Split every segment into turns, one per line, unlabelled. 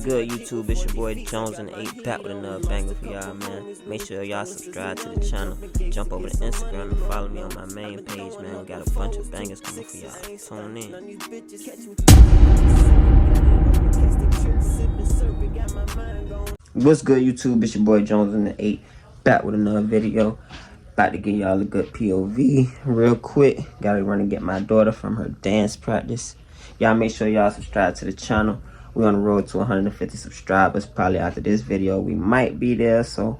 good, YouTube? It's your boy Jones and 8 back with another banger for y'all, man. Make sure y'all subscribe to the channel. Jump over to Instagram and follow me on my main page, man. We got a bunch of bangers coming for y'all. Tune in. What's good, YouTube? It's your boy Jones and 8 back with another video. About to give y'all a good POV real quick. Gotta run and get my daughter from her dance practice. Y'all make sure y'all subscribe to the channel. We're on the road to 150 subscribers. Probably after this video, we might be there. So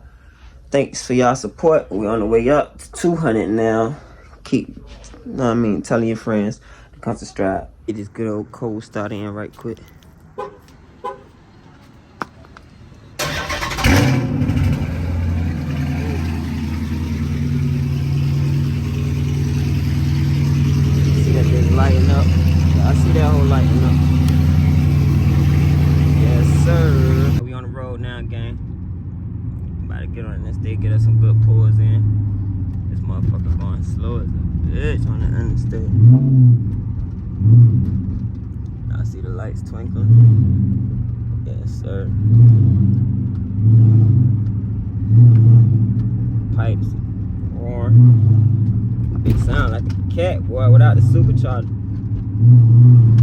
thanks for y'all support. We're on the way up to 200 now. Keep, telling your friends to come subscribe. Get this good old cold start in right quick. Lighting up. I see that whole lighting up. Yes, sir. We on the road now, gang. About to get on this day, get us some good pulls in. This motherfucker going slow as a bitch on the interstate. I see the lights twinkling. Yes, sir. Pipes roaring. It sound like a cat, boy, without the supercharger.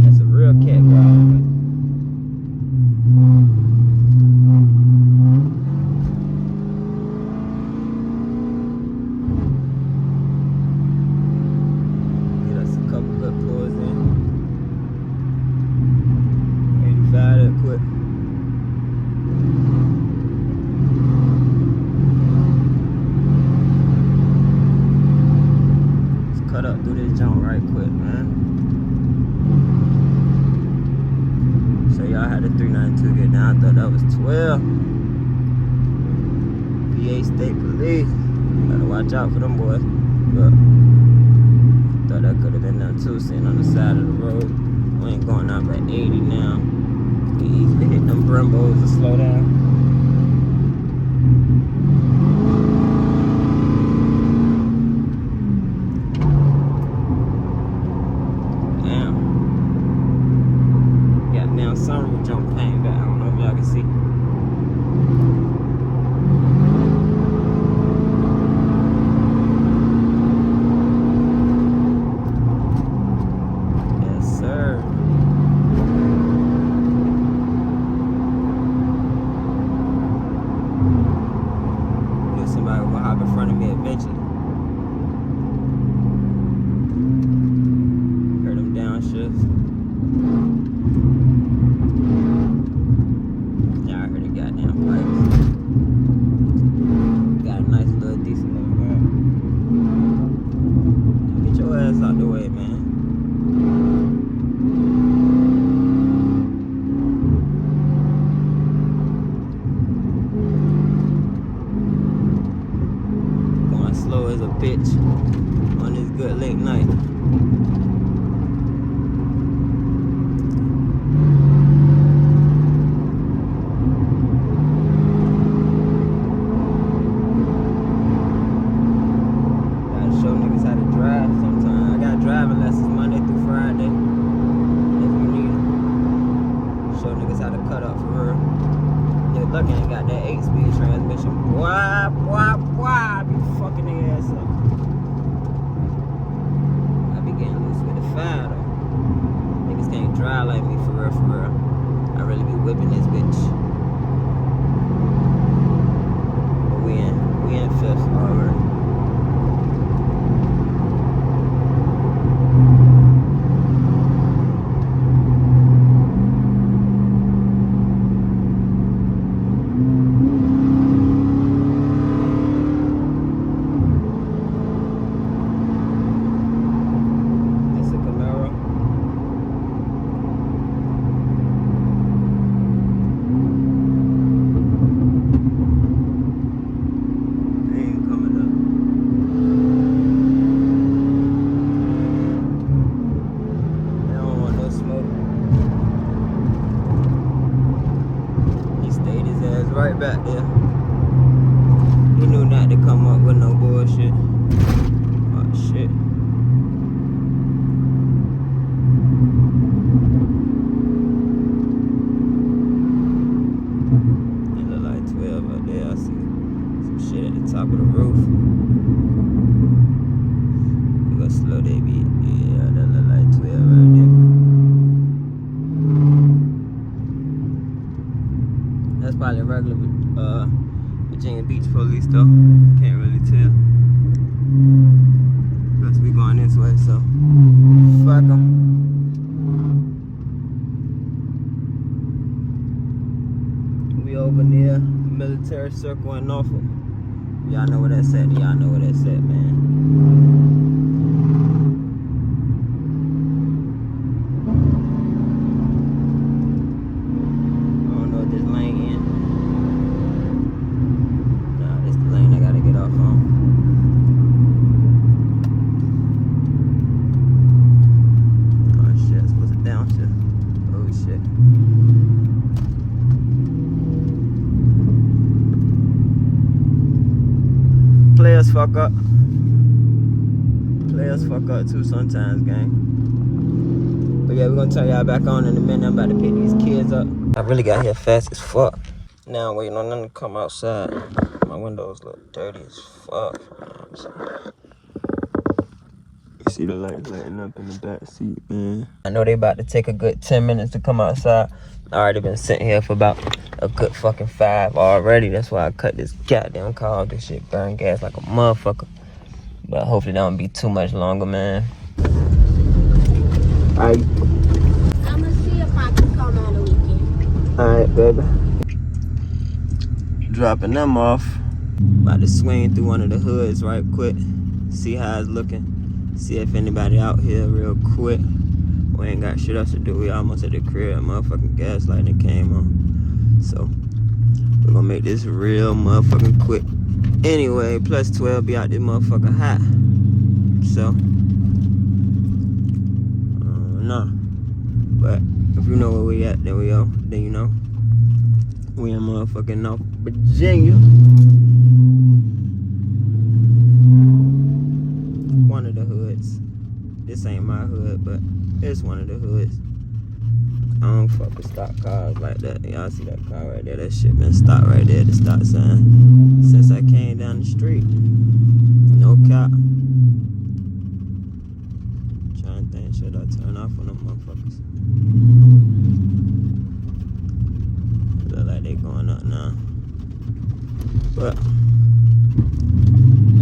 That's a real cat, bro. Get us a couple good pulls in. 85 that quick. Cut up through this jump right quick, man. So y'all had the 392 get down. I thought that was 12. VA State Police. Gotta watch out for them boys. But thought that could have been done too, sitting on the side of the road. We ain't going out by 80 now. You can easily hit them Brembos to slow down. Sunroof jump came back. I don't know if y'all can see. Yes, sir. Knew somebody was gonna hop in front of me eventually. Heard them downshifts. Got a nice little decent little girl. Get your ass out the way, man. Going slow as a bitch on this good late night. Show niggas how to drive sometimes. I got driving lessons Monday through Friday. If you need them. Show niggas how to cut up for real. Nigga lucky ain't got that 8-speed transmission. Boy, I be fucking their ass up. I be getting loose with the 5 though. Niggas can't drive like me for real, for real. I really be whipping this bitch. But we in 5th already. Right back there. He knew not to come up with no bullshit. Oh shit. That's probably a regular Virginia Beach police though. Can't really tell. Because we going this way, so fuck them. We over near Military Circle in Norfolk. Y'all know where that's at. Y'all know where that's at, man. I don't know what this lane in. Nah, this the lane I gotta get off on. Oh shit, it's supposed to downshift. Oh shit. Players fuck up. Players fuck up too sometimes, gang. But yeah, we're gonna turn y'all back on in a minute. I'm about to pick these kids up. I really got here fast as fuck. Now I'm waiting on them to come outside. My windows look dirty as fuck. You see the lights lighting up in the back seat, man. I know they about to take a good 10 minutes to come outside. I already been sitting here for about a good fucking 5 already. That's why I cut this goddamn car off. This shit burn gas like a motherfucker. But hopefully that won't be too much longer, man. Alright.
I'ma see if I can come on the weekend.
Alright, baby. Dropping them off. About to swing through one of the hoods right quick. See how it's looking. See if anybody out here real quick. We ain't got shit else to do. We almost at the crib. Motherfucking gas light that came on. So we're gonna make this real motherfucking quick. Anyway, plus 12 be out this motherfucker hot. So no. But if you know where we at, then then you know. We in motherfucking North Virginia. One of the hoods. This ain't my hood, but it's one of the hoods. I don't fuck with stock cars like that. Y'all see that car right there? That shit been stopped right there at the stop sign since I came down the street. No cap. Trying to think, should I turn off on them motherfuckers? Look like they going up now. But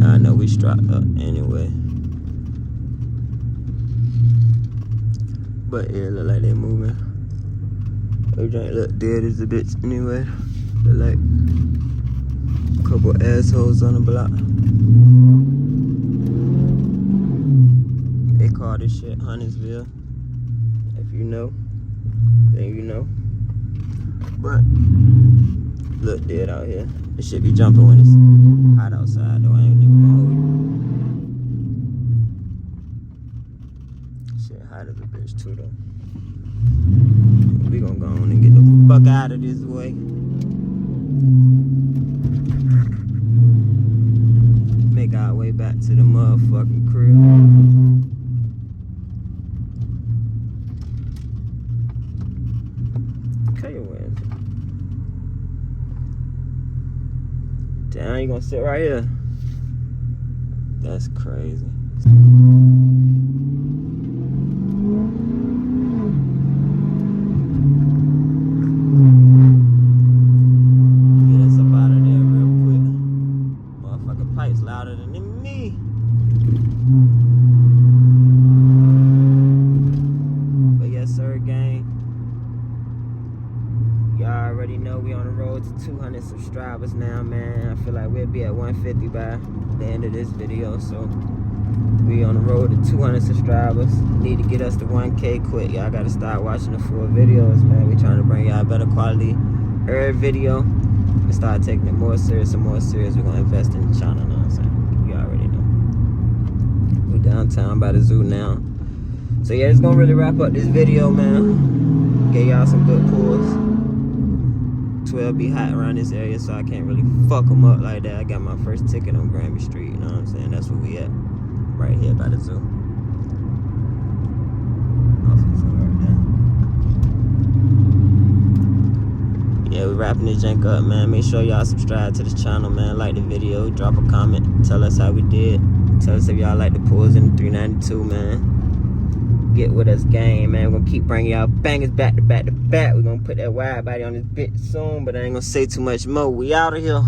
I know we strapped up anyway. But yeah, look like they moving. Everything look dead as a bitch anyway. Look like a couple assholes on the block. They call this shit Huntersville. If you know, then you know. But look dead out here. It should be jumping when it's hot outside though. I ain't even gonna hold you. Shit hot as a bitch too though. We gonna go on and get the fuck out of this way. Make our way back to the motherfucking crib. Okay, your ass. Damn, you gonna sit right here? That's crazy. Louder than me. But yes sir, gang. Y'all already know we on the road to 200 subscribers now, man. I feel like we'll be at 150 by the end of this video. So we on the road to 200 subscribers. Need to get us to 1K quick. Y'all gotta start watching the full videos, man. We trying to bring y'all better quality every video and start taking it more serious and more serious. We're gonna invest in the channel, you know what I'm saying? You already know. We're downtown by the zoo now. So yeah, it's gonna really wrap up this video, man. Get y'all some good pulls. 12 be hot around this area, so I can't really fuck them up like that. I got my first ticket on Granby Street, you know what I'm saying? That's where we at. Right here by the zoo. Yeah, we wrapping this jank up, man. Make sure y'all subscribe to the channel, man. Like the video, drop a comment, tell us how we did. Tell us if y'all like the pulls in the 392, man. Get with us, gang, man. We're gonna keep bringing y'all bangers back to back to back. We're gonna put that wide body on this bitch soon, but I ain't gonna say too much more. We out of here.